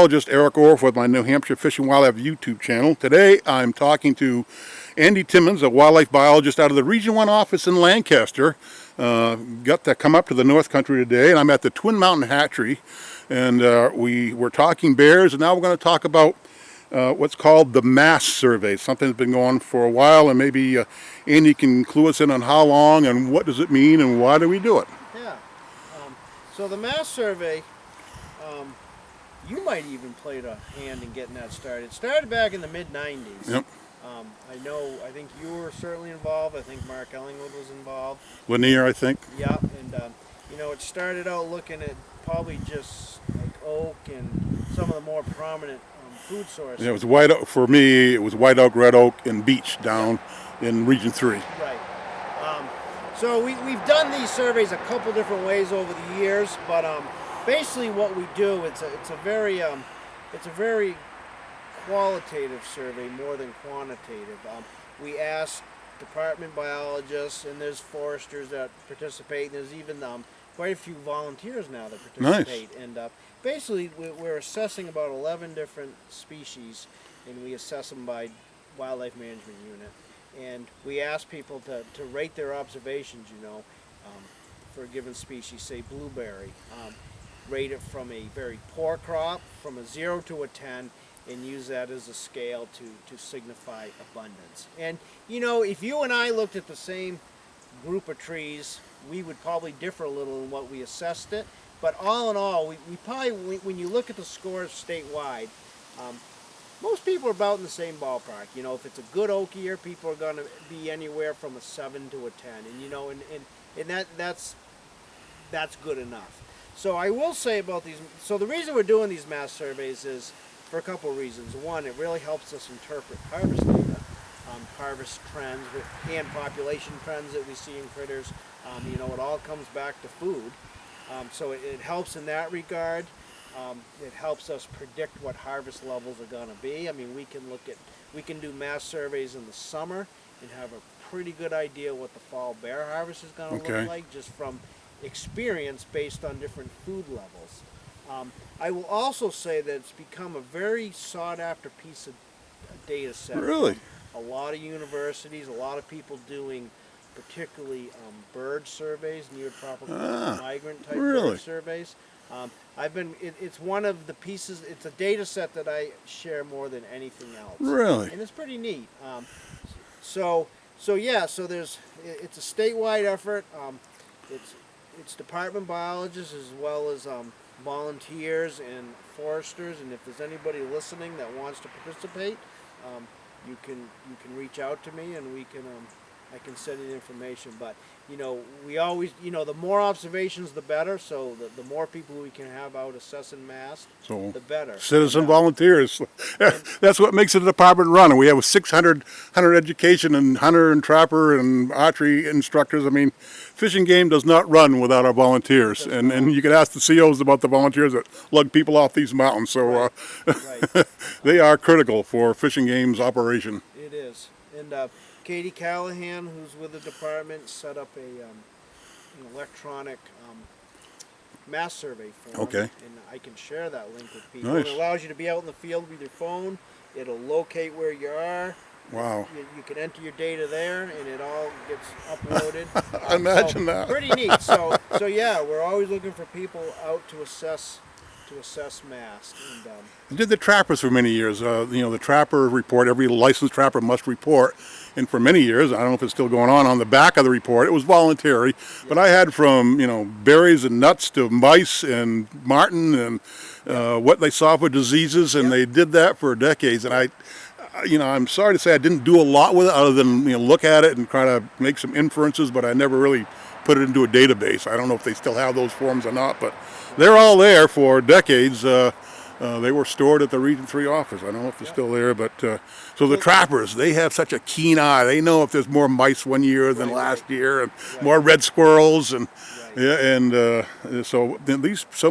Biologist Eric Orff with my New Hampshire Fish and Wildlife YouTube channel. Today I'm talking to Andy Timmins, a wildlife biologist out of the Region 1 office in Lancaster. Got to come up to the North Country today, and I'm at the Twin Mountain Hatchery, and we were talking bears, and now we're going to talk about what's called the Mast Survey, something that's been going on for a while, and maybe Andy can clue us in on how long and what does it mean and why do we do it. Yeah. So the Mast Survey, you might even played a hand in getting that started. It started back in the mid-90s. Yep. I think you were certainly involved. I think Mark Ellingwood was involved. Lanier, I think. Yeah, and it started out looking at probably just like oak and some of the more prominent food sources. Yeah, it was white oak, for me, it was white oak, red oak, and beech down in Region 3. Right. So we've done these surveys a couple different ways over the years, but basically what we do, it's a very qualitative survey more than quantitative. We ask department biologists, and there's foresters that participate, and there's even quite a few volunteers now that participate. Nice. And basically we're assessing about 11 different species, and we assess them by wildlife management unit. And we ask people to rate their observations, for a given species, say blueberry. Rate it from a very poor crop, from a 0 to a 10, and use that as a scale to signify abundance. And if you and I looked at the same group of trees, we would probably differ a little in what we assessed it. But all in all, we probably, when you look at the scores statewide, most people are about in the same ballpark. If it's a good oak year, people are going to be anywhere from a 7 to a 10, and that's good enough. So I will say about these. So the reason we're doing these mass surveys is for a couple of reasons. One, it really helps us interpret harvest data, harvest trends and population trends that we see in critters. It all comes back to food. So it helps in that regard. It helps us predict what harvest levels are going to be. I mean, we can do mass surveys in the summer and have a pretty good idea what the fall bear harvest is going to look like just from experience based on different food levels. I will also say that it's become a very sought after piece of data set. Really? A lot of universities, a lot of people doing particularly bird surveys, near tropical migrant type bird surveys. It's one of the pieces, it's a data set that I share more than anything else. Really? And it's pretty neat. So it's a statewide effort. It's department biologists as well as volunteers and foresters, and if there's anybody listening that wants to participate, you can reach out to me, and I can send you the information. But we always, the more observations the better, so the more people we can have out assessing mast, the better. Citizen volunteers, that's what makes the department run. And we have 600 hunter education and hunter and trapper and archery instructors. I mean, fishing game does not run without our volunteers. And you can ask the COs about the volunteers that lug people off these mountains. So they are critical for fishing game's operation. It is. And Katie Callahan, who's with the department, set up an electronic mass survey form. Okay. And I can share that link with people. Nice. It allows you to be out in the field with your phone. It'll locate where you are. Wow. You can enter your data there, and it all gets uploaded. Imagine that. Pretty neat. So yeah, we're always looking for people out to assess mast. And, I did the trappers for many years. The trapper report, every licensed trapper must report. And for many years, I don't know if it's still going on the back of the report, it was voluntary. Yeah. But I had from, berries and nuts to mice and marten and what they saw for diseases. And they did that for decades. And I'm sorry to say I didn't do a lot with it other than, look at it and try to make some inferences, but I never really put it into a database. I don't know if they still have those forms or not, but they're all there for decades. They were stored at the Region 3 office. I don't know if they're still there, but so the trappers, they have such a keen eye. They know if there's more mice one year than last year, and more red squirrels, and so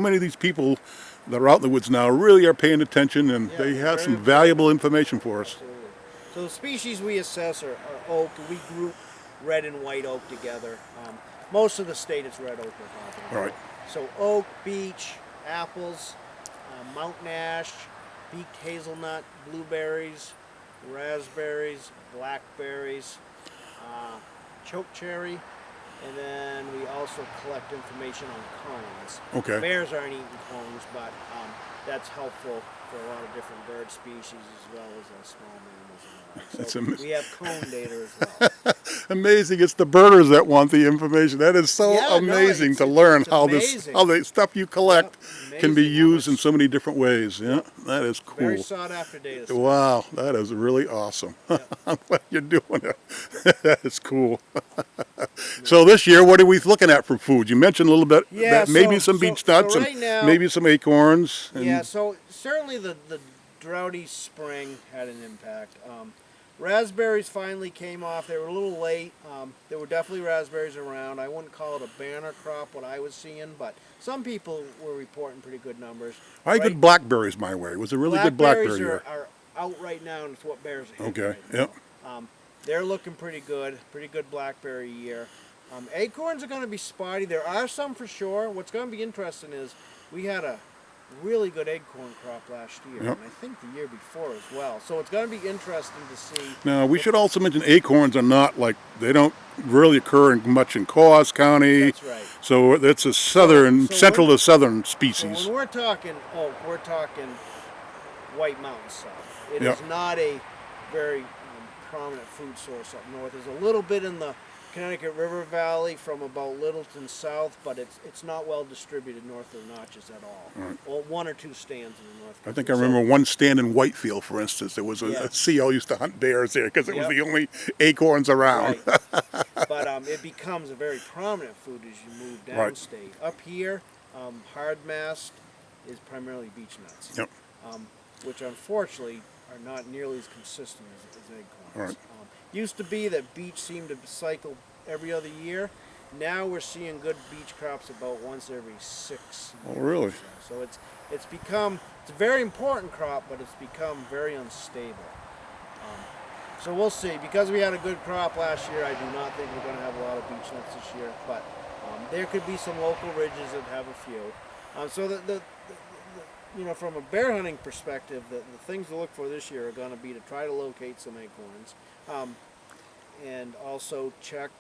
many of these people that are out in the woods now really are paying attention, and they have some valuable information for us. Absolutely. So the species we assess are oak. We group red and white oak together. Most of the state is red oak we're talking about. All right. So oak, beech, apples, mountain ash, beaked hazelnut, blueberries, raspberries, blackberries, chokecherry, and then we also collect information on cones. Okay. Bears aren't eating cones, but that's helpful for a lot of different bird species as well as small mammals and all. That's So amazing. we have cone data as well. Amazing. It's the birders that want the information. That is so Yeah, no, amazing it's- to it's- learn it's how amazing. how the stuff you collect can be Amazing how used in much- so many different ways. Yeah, that is cool. Very sought after data. set. Wow, that is really awesome. I'm glad you're doing it. That is cool. So this year, what are we looking at for food? You mentioned a little bit Yeah, that maybe so- some beech so nuts right and now- maybe some acorns. And Yeah, so certainly the droughty spring had an impact. Raspberries finally came off. They were a little late. There were definitely raspberries around. I wouldn't call it a banner crop, what I was seeing, but some people were reporting pretty good numbers. I had good blackberries my way. It was a really good blackberry year. are out right now, and it's what bears are hitting Okay, right yeah. now. They're looking pretty good blackberry year. Acorns are going to be spotty. There are some for sure. What's going to be interesting is we had a really good acorn crop last year, Yep. and I think the year before as well. So it's going to be interesting to see. Now, we should also mention acorns are not like, they don't really occur much in Coos County. That's right. So it's a southern, So central when- to southern So species. when we're talking oak, we're talking White Mountain South. It Yep. is not a very prominent food source up north. There's a little bit in the Connecticut River Valley from about Littleton south, but it's not well distributed north of the Notches at all. Right. Well, one or two stands in the north. I think I remember one stand in Whitefield, for instance. There was Yeah. a seal used to hunt bears there because it was Yep. the only acorns around. Right. But it becomes a very prominent food as you move Right. downstate. Up here, hard mast is primarily beech nuts, Yep. which unfortunately are not nearly as consistent as acorns. Right. Used to be that beech seemed to cycle every other year. Now we're seeing good beech crops about once every 6 Oh, years. really? So it's a very important crop, but it's become very unstable. So we'll see. Because we had a good crop last year, I do not think we're going to have a lot of beech nuts this year. But there could be some local ridges that have a few. So from a bear hunting perspective, the things to look for this year are going to be to try to locate some acorns, and also check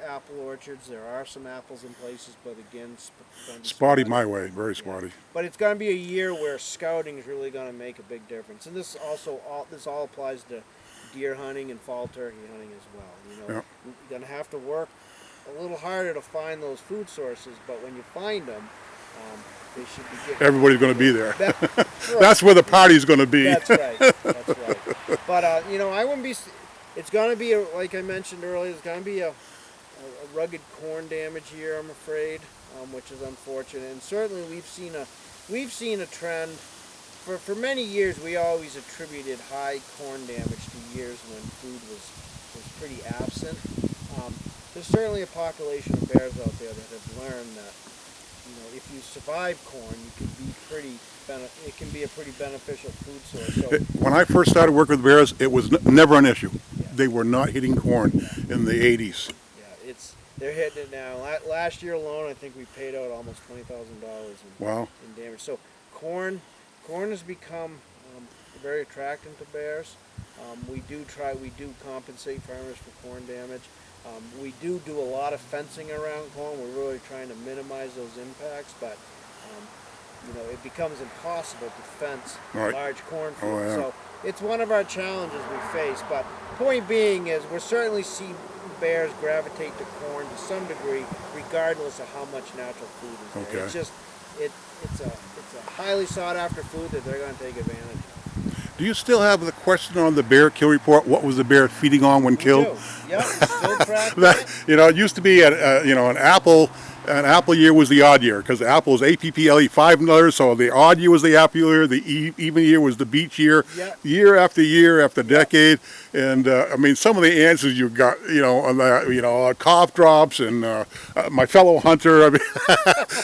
apple orchards. There are some apples in places, but again, Spotty my way, very spotty. But it's going to be a year where scouting is really going to make a big difference, and this all applies to deer hunting and fall turkey hunting as well. Yeah. You're going to have to work a little harder to find those food sources, but when you find them, they should be getting. Everybody's going to be there. Right. That's where the party's going to be. That's right. That's right. But I wouldn't be. It's going to be like I mentioned earlier. It's going to be a rugged corn damage year, I'm afraid, which is unfortunate. And certainly we've seen a trend. For many years, we always attributed high corn damage to years when food was pretty absent. There's certainly a population of bears out there that have learned that if you survive corn, you can be it can be a pretty beneficial food source. So, When I first started working with bears, it was never an issue. Yeah. They were not hitting corn in the 80s. yeah, they're hitting it now. Last year alone, I think we paid out almost $20,000 Wow. in damage. So corn has become very attractive to bears. We do compensate farmers for corn damage. We do a lot of fencing around corn. We're really trying to minimize those impacts, but it becomes impossible to fence Right. large cornfields. Oh, yeah. So it's one of our challenges we face. But point being is we're certainly see bears gravitate to corn to some degree, regardless of how much natural food is there. Okay. It's just it's a highly sought after food that they're going to take advantage of. Do you still have the question on the bear kill report? What was the bear feeding on when killed? We do. Yep, still tracking That, it. it used to be an apple year was the odd year because the apple was APPLE $5, so the odd year was the apple year, the even year was the beech year, Yep. year after decade, and some of the answers you got, on the, cough drops and my fellow hunter.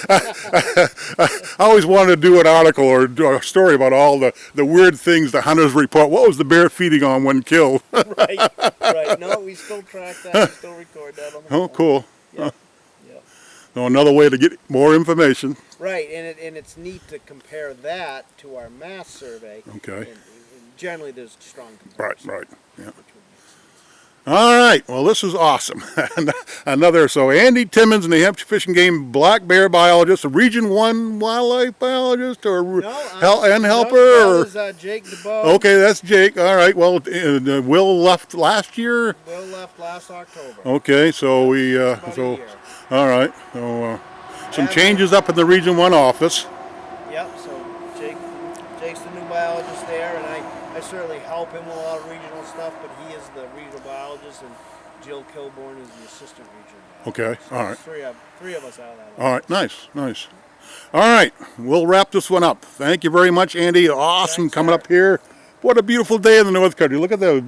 I always wanted to do an article or do a story about all the weird things the hunters report. What was the bear feeding on when killed? Right. No, we still track that. We still record that on the Oh, phone. cool. Yeah. So another way to get more information. Right, and it's neat to compare that to our Mast Survey. Okay. And generally, there's strong Right, comparison. right. Yeah. Which would make sense. All right. Well, this is awesome. So Andy Timmins, New Hampshire Fish and Game black bear biologist, a Region 1 wildlife biologist, or helper? No, that was Jake DeBoe. Okay, that's Jake. All right. Well, Will left last year. Will left last October. Okay, so we About a year. all right. So some changes up in the Region 1 office. Yep. So Jake's the new biologist there, and I certainly help him with a lot of regional stuff, but he is the regional biologist, and Jill Kilborn is the assistant regional biologist. Okay. All right. Three of us out of that. All right. Nice. All right. We'll wrap this one up. Thank you very much, Andy. Awesome Thanks, coming sir. up here. What a beautiful day in the North Country. Look at the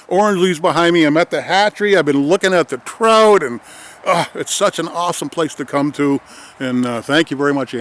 orange leaves behind me. I'm at the hatchery. I've been looking at the trout, and it's such an awesome place to come to. And thank you very much, Andy.